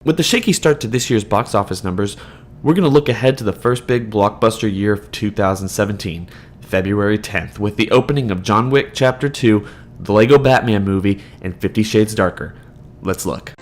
With the shaky start to this year's box office numbers, we're going to look ahead to the first big blockbuster year of 2017, February 10th, with the opening of John Wick Chapter 2, the Lego Batman movie, and 50 Shades Darker. Let's look.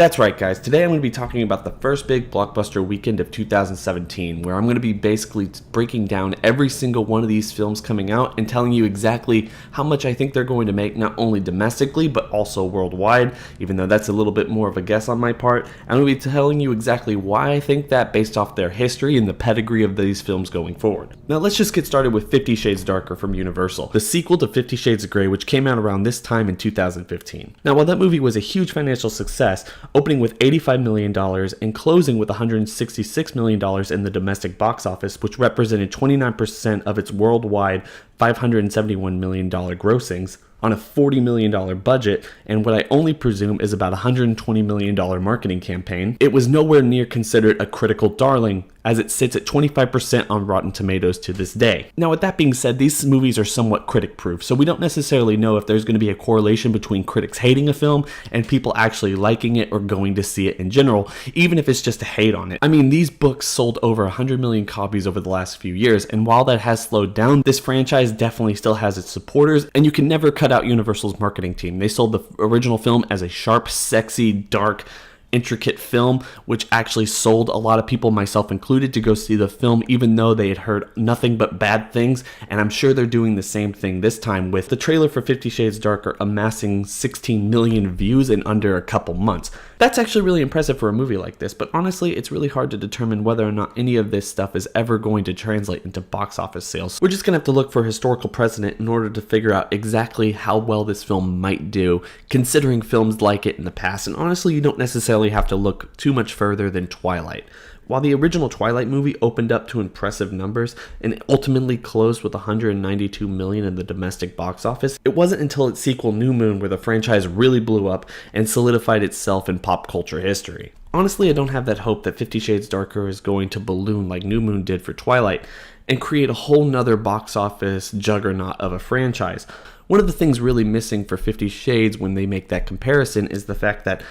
That's right, guys. Today I'm going to be talking about the first big blockbuster weekend of 2017, where I'm going to be basically breaking down every single one of these films coming out and telling you exactly how much I think they're going to make, not only domestically, but also worldwide, even though that's a little bit more of a guess on my part. I'm going to be telling you exactly why I think that based off their history and the pedigree of these films going forward. Now let's just get started with 50 Shades Darker from Universal, the sequel to 50 Shades of Grey, which came out around this time in 2015. Now while that movie was a huge financial success, opening with $85 million and closing with $166 million in the domestic box office, which represented 29% of its worldwide $571 million grossings on a $40 million budget and what I only presume is about a $120 million marketing campaign, it was nowhere near considered a critical darling, as it sits at 25% on Rotten Tomatoes to this day. Now with that being said, these movies are somewhat critic-proof, so we don't necessarily know if there's going to be a correlation between critics hating a film and people actually liking it or going to see it in general, even if it's just a hate on it. I mean, these books sold over 100 million copies over the last few years, and while that has slowed down, this franchise definitely still has its supporters, and you can never cut out Universal's marketing team. They sold the original film as a sharp, sexy, dark, intricate film, which actually sold a lot of people, myself included, to go see the film even though they had heard nothing but bad things, and I'm sure they're doing the same thing this time with the trailer for 50 Shades Darker amassing 16 million views in under a couple months. That's actually really impressive for a movie like this, but honestly it's really hard to determine whether or not any of this stuff is ever going to translate into box office sales. We're just gonna have to look for historical precedent in order to figure out exactly how well this film might do, considering films like it in the past, and honestly you don't necessarily have to look too much further than Twilight. While the original Twilight movie opened up to impressive numbers and ultimately closed with $192 million in the domestic box office, it wasn't until its sequel New Moon where the franchise really blew up and solidified itself in pop culture history. Honestly, I don't have that hope that 50 Shades Darker is going to balloon like New Moon did for Twilight and create a whole nother box office juggernaut of a franchise. One of the things really missing for 50 Shades when they make that comparison is the fact that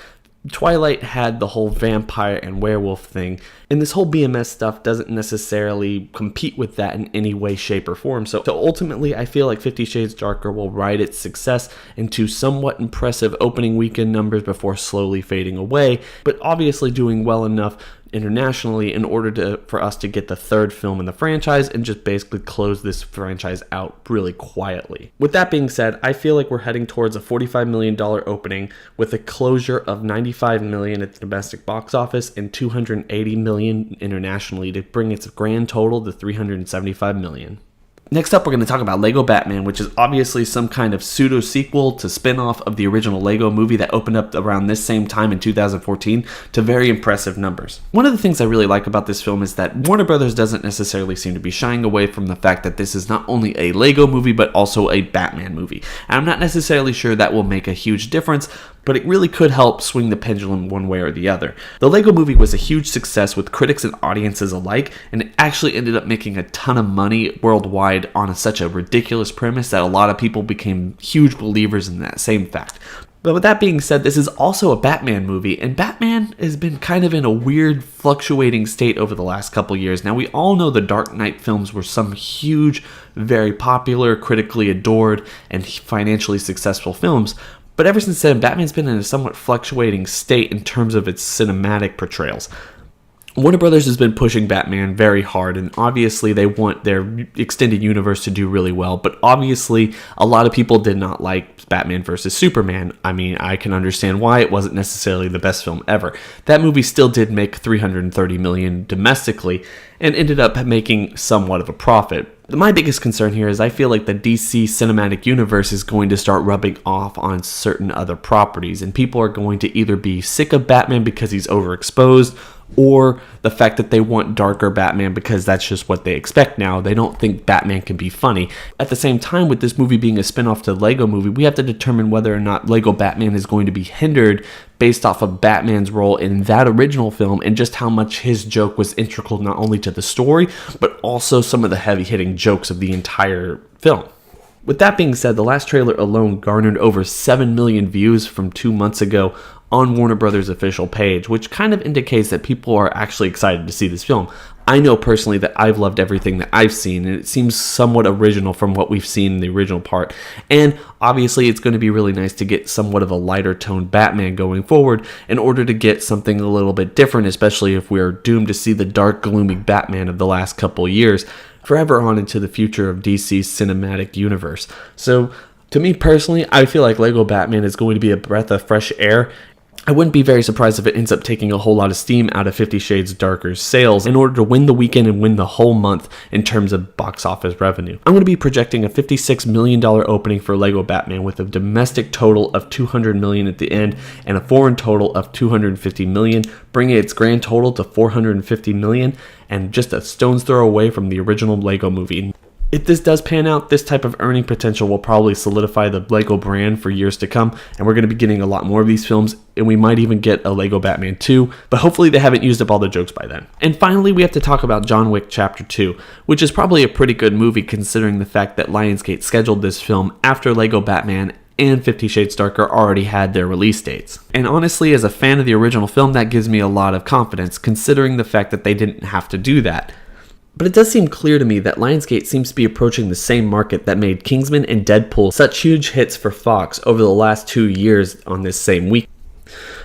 Twilight had the whole vampire and werewolf thing, and this whole BMS stuff doesn't necessarily compete with that in any way, shape, or form. So ultimately, I feel like 50 Shades Darker will ride its success into somewhat impressive opening weekend numbers before slowly fading away, but obviously doing well enough internationally in order for us to get the third film in the franchise and just basically close this franchise out really quietly. With that being said, I feel like we're heading towards a $45 million opening with a closure of $95 million at the domestic box office and $280 million internationally to bring its grand total to $375 million. Next up, we're going to talk about Lego Batman, which is obviously some kind of pseudo-sequel to spin-off of the original Lego movie that opened up around this same time in 2014 to very impressive numbers. One of the things I really like about this film is that Warner Brothers doesn't necessarily seem to be shying away from the fact that this is not only a Lego movie, but also a Batman movie. And I'm not necessarily sure that will make a huge difference, but it really could help swing the pendulum one way or the other. The Lego movie was a huge success with critics and audiences alike, and it actually ended up making a ton of money worldwide on such a ridiculous premise that a lot of people became huge believers in that same fact. But with that being said, this is also a Batman movie, and Batman has been kind of in a weird, fluctuating state over the last couple years. Now, we all know the Dark Knight films were some huge, very popular, critically adored, and financially successful films, but ever since then, Batman's been in a somewhat fluctuating state in terms of its cinematic portrayals. Warner Brothers has been pushing Batman very hard, and obviously they want their extended universe to do really well, but obviously a lot of people did not like Batman vs. Superman. I mean, I can understand why. It wasn't necessarily the best film ever. That movie still did make $330 million domestically and ended up making somewhat of a profit. My biggest concern here is I feel like the DC cinematic universe is going to start rubbing off on certain other properties, and people are going to either be sick of Batman because he's overexposed, or the fact that they want darker Batman because that's just what they expect now. They don't think Batman can be funny. At the same time, with this movie being a spin-off to the Lego movie, we have to determine whether or not Lego Batman is going to be hindered based off of Batman's role in that original film and just how much his joke was integral not only to the story, but also some of the heavy-hitting jokes of the entire film. With that being said, the last trailer alone garnered over 7 million views from 2 months ago on Warner Brothers' official page, which kind of indicates that people are actually excited to see this film. I know personally that I've loved everything that I've seen, and it seems somewhat original from what we've seen in the original part. And obviously, it's going to be really nice to get somewhat of a lighter toned Batman going forward in order to get something a little bit different, especially if we are doomed to see the dark, gloomy Batman of the last couple years forever on into the future of DC's cinematic universe. So, to me personally, I feel like Lego Batman is going to be a breath of fresh air. I wouldn't be very surprised if it ends up taking a whole lot of steam out of 50 Shades Darker's sales in order to win the weekend and win the whole month in terms of box office revenue. I'm going to be projecting a $56 million opening for Lego Batman with a domestic total of $200 million at the end and a foreign total of $250 million, bringing its grand total to $450 million and just a stone's throw away from the original Lego movie. If this does pan out, this type of earning potential will probably solidify the Lego brand for years to come, and we're going to be getting a lot more of these films, and we might even get a Lego Batman 2, but hopefully they haven't used up all the jokes by then. And finally, we have to talk about John Wick Chapter 2, which is probably a pretty good movie considering the fact that Lionsgate scheduled this film after Lego Batman and 50 Shades Darker already had their release dates. And honestly, as a fan of the original film, that gives me a lot of confidence, considering the fact that they didn't have to do that. But it does seem clear to me that Lionsgate seems to be approaching the same market that made Kingsman and Deadpool such huge hits for Fox over the last 2 years on this same week.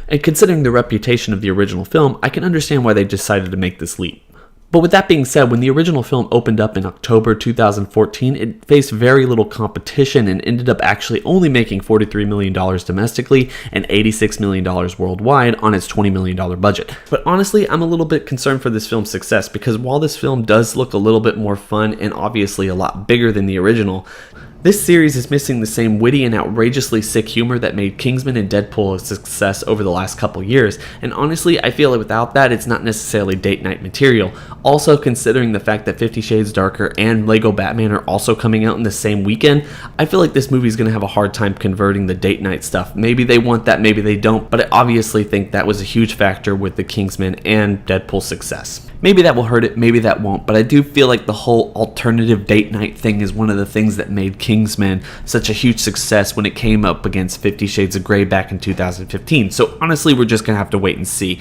And considering the reputation of the original film, I can understand why they decided to make this leap. But with that being said, when the original film opened up in October 2014, it faced very little competition and ended up actually only making $43 million domestically and $86 million worldwide on its $20 million budget. But honestly, I'm a little bit concerned for this film's success because while this film does look a little bit more fun and obviously a lot bigger than the original, this series is missing the same witty and outrageously sick humor that made Kingsman and Deadpool a success over the last couple years, and honestly, I feel like without that, it's not necessarily date night material. Also, considering the fact that 50 Shades Darker and Lego Batman are also coming out in the same weekend, I feel like this movie is going to have a hard time converting the date night stuff. Maybe they want that, maybe they don't, but I obviously think that was a huge factor with the Kingsman and Deadpool success. Maybe that will hurt it, maybe that won't, but I do feel like the whole alternative date night thing is one of the things that made Kingsman such a huge success when it came up against 50 Shades of Grey back in 2015. So honestly, we're just going to have to wait and see.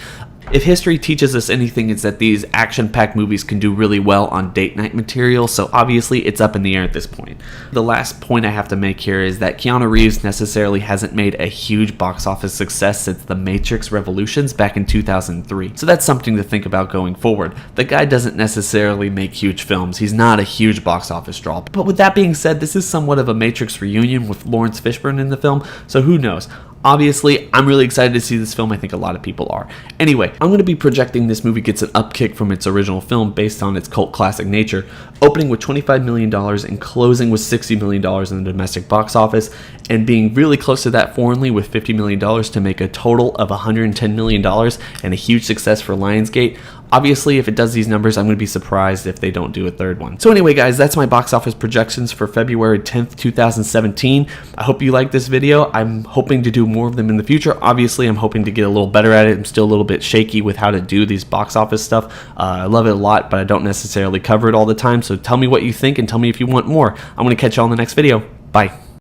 If history teaches us anything, it's that these action-packed movies can do really well on date night material, so obviously it's up in the air at this point. The last point I have to make here is that Keanu Reeves necessarily hasn't made a huge box office success since The Matrix Revolutions back in 2003, so that's something to think about going forward. The guy doesn't necessarily make huge films, he's not a huge box office draw, but with that being said, this is somewhat of a Matrix reunion with Lawrence Fishburne in the film, so who knows. Obviously, I'm really excited to see this film. I think a lot of people are. Anyway, I'm going to be projecting this movie gets an upkick from its original film based on its cult classic nature, opening with $25 million and closing with $60 million in the domestic box office, and being really close to that foreignly with $50 million to make a total of $110 million and a huge success for Lionsgate. Obviously, if it does these numbers, I'm going to be surprised if they don't do a third one. So anyway, guys, that's my box office projections for February 10th, 2017. I hope you liked this video. I'm hoping to do more of them in the future. Obviously, I'm hoping to get a little better at it. I'm still a little bit shaky with how to do these box office stuff. I love it a lot, but I don't necessarily cover it all the time. So tell me what you think and tell me if you want more. I'm going to catch you all in the next video. Bye.